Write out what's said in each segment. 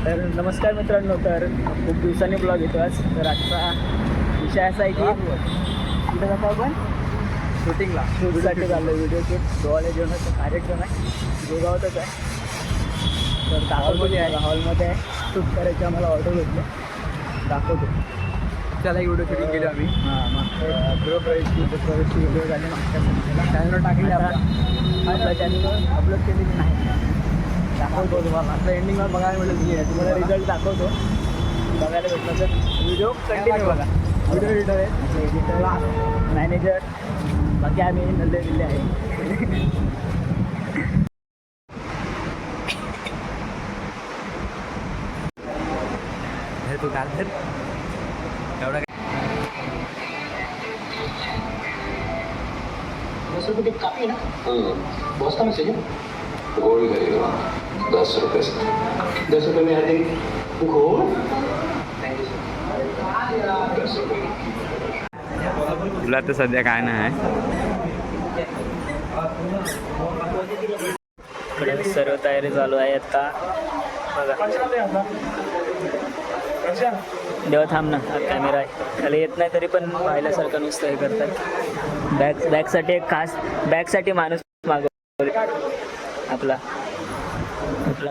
तर नमस्कार मित्रांनो, तर खूप दिवसांनी ब्लॉग येतो आज. तर आजचा विषय असा आहे की कुठे जातो आपण शूटसाठी चाललो. व्हिडिओ शूट डोळे जेवणाचा कार्यक्रम आहे, जोगावतच आहे. तर दाखवतो आहे हॉलमध्ये आहे, शूट करायची आम्हाला ऑर्डर भेटली, दाखवतो. त्याला एक व्हिडिओ शूटिंग केली आम्ही. मागच्या गृहप्रवेशची व्हिडिओ झाली मागच्या चॅनलवर टाकली. आपल्या चॅनलवर अपलोड केलेली नाही, दाखवतो तुम्हाला. आता एंडिंगला बघायला मिळेल की तुम्हाला रिझल्ट दाखवतो. बघायला भेटलं तर व्हिडिओ कंटिन्यू बघा. व्हिडिओ एडिटर आहे, एडिटरला मॅनेजर, बाकी आम्ही नल्ले दिले आहे. तू काल एवढा काफी है ना. बॉस का मैसेज है. गोल्ड खरीदो 10 रुपये से. 10 रुपये में हर दिन गोल्ड. Thank you sir. 10 रुपये. तुला तर सध्या काय नाही इकडे सर्व तयारी चालू आहे आता. बघा देवा थांब ना, हा कॅमेरा आहे खाली येत नाही तरी पण पाहिल्यासारखं नुसतं हे करतात. बॅगसाठी एक खास बॅगसाठी माणूस मागवला आपला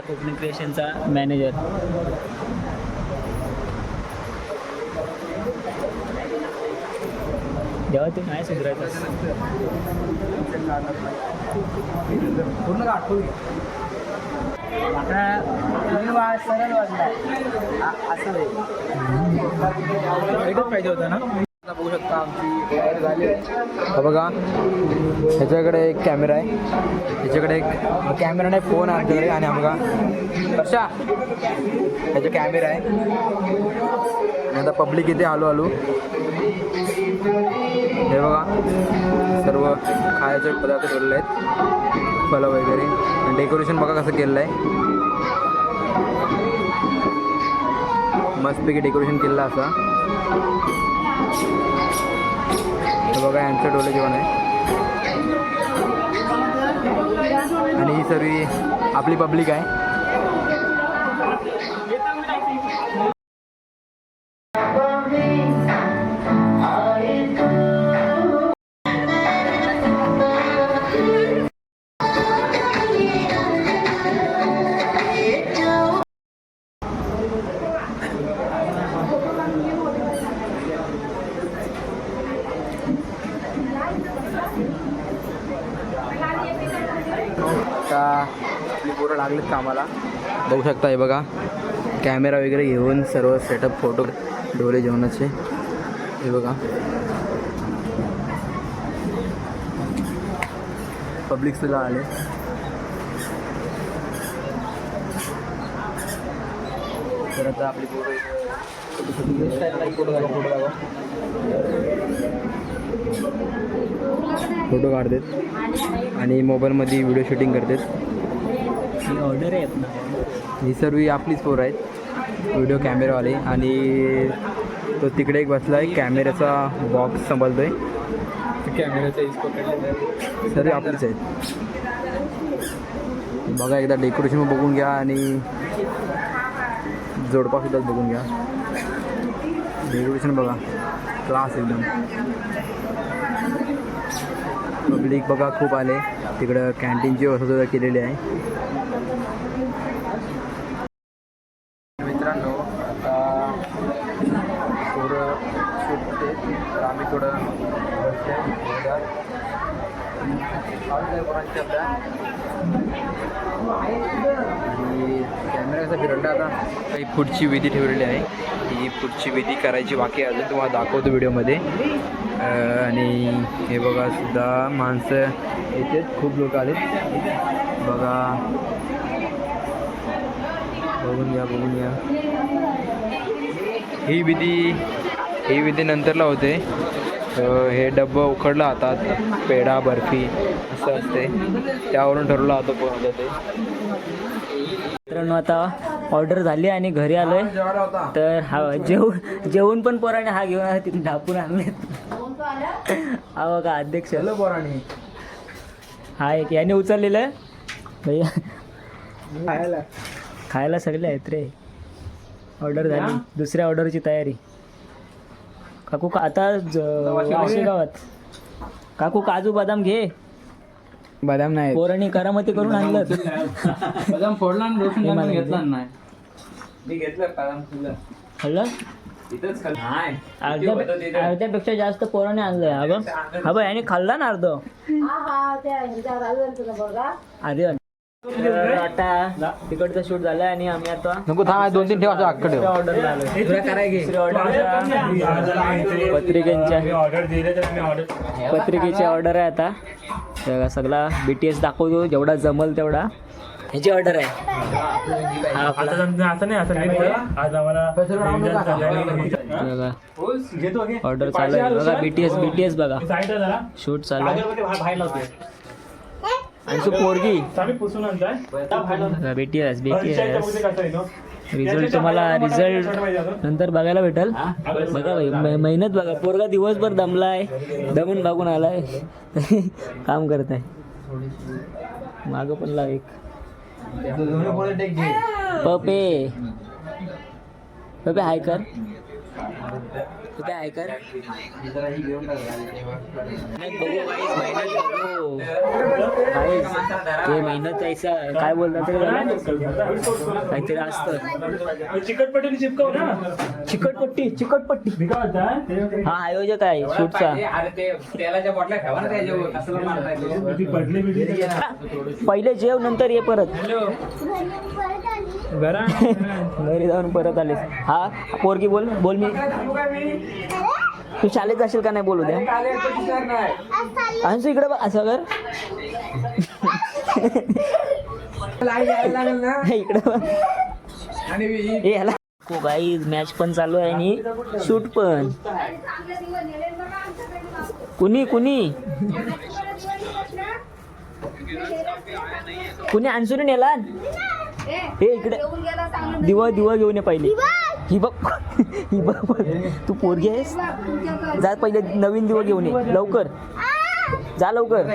कोकणी क्रिएशनचा मॅनेजर. जेव्हा तू नाही सुधारायचं पूर्ण आठवू. आता सरळ वाजला असं एकच पाहिजे होता ना. बघू शकता आमची तयारी झाली. हा बघा, ह्याच्याकडे एक कॅमेरा आहे, ह्याच्याकडे एक कॅमेरा नाही, फोन आहे आमच्याकडे. आणि हा बघा वर्षा, ह्याचा कॅमेरा आहे. आणि आता पब्लिक इथे आलो हे बघा सर्व खायचे पदार्थ ठेवलेले आहेत, फळं वगैरे. आणि डेकोरेशन बघा कसं केलेलं आहे, मस्तपैकी डेकोरेशन केलेलं असं. हे बघा यांचं डोले जेवण आहे. आणि ही सर्व आपली पब्लिक आहे. आता आपली पोरं लागलीत कामाला. बघू शकता हे बघा कॅमेरा वगैरे घेऊन सर्व सेटअप, फोटो डोळे जेवणाचे. हे बघा पब्लिक सुद्धा आले. तर आता आपली पोरं फोटो काढतात आणि मोबाईलमध्ये व्हिडिओ शूटिंग करतात. ही ऑर्डर आहेत ना, ही सर्व आपलीच पोरं आहेत, व्हिडिओ कॅमेरावाले. आणि तो तिकडे एक बसला आहे, कॅमेऱ्याचा बॉक्स सांभाळतोय. कॅमेऱ्याचा सर्व आपलीच आहेत. बघा एकदा डेकोरेशन बघून घ्या आणि जोडपासुद्धा बघून घ्या. डेकोरेशन बघा क्लास एकदम. पब्लिक बघा खूप आले. तिकडं कॅन्टीनची व्यवस्था सुद्धा केलेली आहे. मित्रांनो आता थोडं शूट तर आम्ही थोडं आणि कॅमेऱ्याचा फिरवला. आता काही पुढची विधी ठेवलेली आहे, ही पुढची विधी करायची बाकी आहे अजून, तुम्हाला दाखवतो व्हिडिओमध्ये. आणि हे बघा सुद्धा माणसं येतात, खूप लोक आलेत बघा. बघून घ्या. ही विधी नंतरला होते. हे डब्बं उकडलं हातात, पेढा बर्फी असं असते, त्यावरून ठरवलं होतं पोहोचलं ते. मित्रांनो आता ऑर्डर झाली आणि घरी आलोय. तर हा जेवून पण पोराने हा घेऊन आला, तिथे ढापून आणले. हा बघा अध्यक्ष पोराने हा एक याने उचललेलं आहे भैया. खायला सगळे आहेत रे. ऑर्डर झाली. दुसऱ्या ऑर्डरची तयारी. काकू आता वाशी गावात. काकू काजू बदाम घे. बदाम नाही पोरांनी करामती करून आणलं. बदाम फोडला आणि रोशन हे मला घेतला नाही. मी घेतलं बदाम तुझं खाल्लं इथंच नाही अर्ध्यापेक्षा जास्त पोराने आणलंय. हा बघ याने खाल्ला ना अर्ध. आधी आता तिकडचं शूट झालंय आणि आम्ही आता नको थांब 2-3 ठेव असं अक्कड ठेव. ऑर्डर पत्रिकेची ऑर्डर आहे आता. बघा, सगळा BTS दाखवतो जेवढा जमल तेवढा. ह्याची ऑर्डर आहे. ऑर्डर चालू आहे बघा. BTS बघा शूट चालू आहे. आणि तो पोरगी BTS रिझल्ट तुम्हाला नंतर बघायला भेटल. बघा भाई मेहनत बघा. पोरगा दिवसभर दमलाय. दमून भागून आलाय. काम करत आहे. माग पण लाव एक पपे हाय कर. कुठे आहे कर. मेहनत ऐसा काय बोलतात काहीतरी असतं. चिकटपट्टी हा आयोजक आहे शूटचा. पहिले जेव नंतर ये परत. घरी जाऊन परत आले. हा पोरगी बोल मी. तू शाळेत जाशील का नाही बोलू द्या. अंशू इकडे बघ. असं कर इकडे बघ. ह्याला गाईज मॅच पण चालू आहे आणि शूट पण. कुणी अंशूने नेला. हे इकडे दिवा घेऊन ये पहिली. ही बघ तू पोरगी आहेस. जा पहिले नवीन दिवा घेऊन ये लवकर. जा लवकर.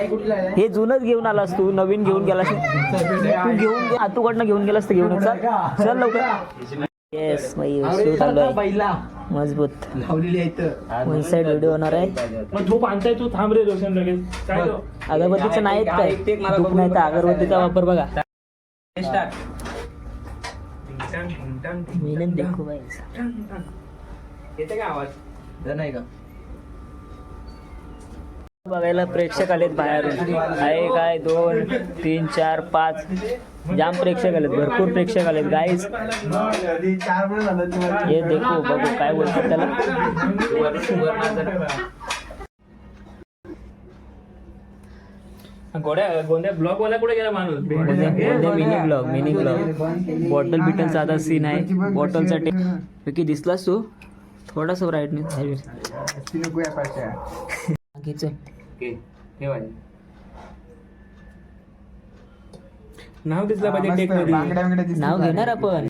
हे जुनच घेऊन आलास तू. नवीन घेऊन गेलास तू. घेऊन आतूकडनं घेऊन गेलास तर घेऊन चल लवकर. येस मजबूत वन साइड व्हिडिओ होणार आहे. अगरबत्तीचं नाही काय. धूप नाही तर अगरबत्तीचा वापर बघा. मेहनत देखो भाई. येते का आवाज नाही का. बघायला प्रेक्षक आलेत बाहेरून. आहे काय 2, 3, 4, 5 जाम प्रेक्षक आलेत. भरपूर प्रेक्षक आलेत गाईज. हे देखो बघू काय बोलतात त्याला. गोंद्या ब्लॉग वाला कुठे गेला माणूस. मिनी ब्लॉग बॉटल बिटलचा आता सीन आहे. बॉटलचा टेकी दिसलास तू. थोडासा राईट नाही नाव दिसलं पाहिजे टेक मध्ये. नाव घेणार आपण.